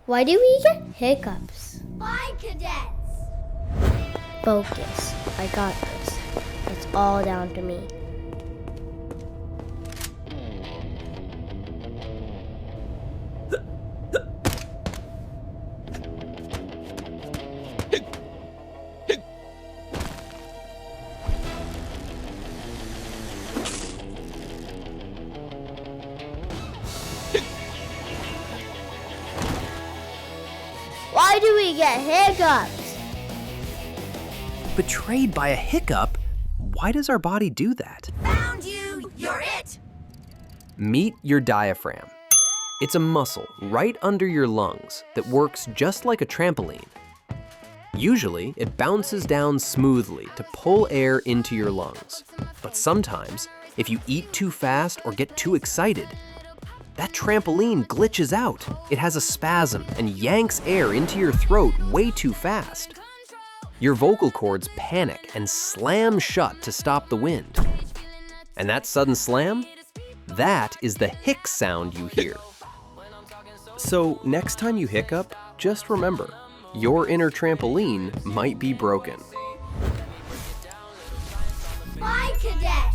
Why do we get hiccups? WhyCadets! Focus. I got this. It's all down to me. Why do we get hiccups? Betrayed by a hiccup? Why does our body do that? Found you! You're it! Meet your diaphragm. It's a muscle right under your lungs that works just like a trampoline. Usually, it bounces down smoothly to pull air into your lungs. But sometimes, if you eat too fast or get too excited, that trampoline glitches out. It has a spasm and yanks air into your throat way too fast. Your vocal cords panic and slam shut to stop the wind. And that sudden slam? That is the hic sound you hear. So next time you hiccup, just remember, your inner trampoline might be broken. WhyCadets!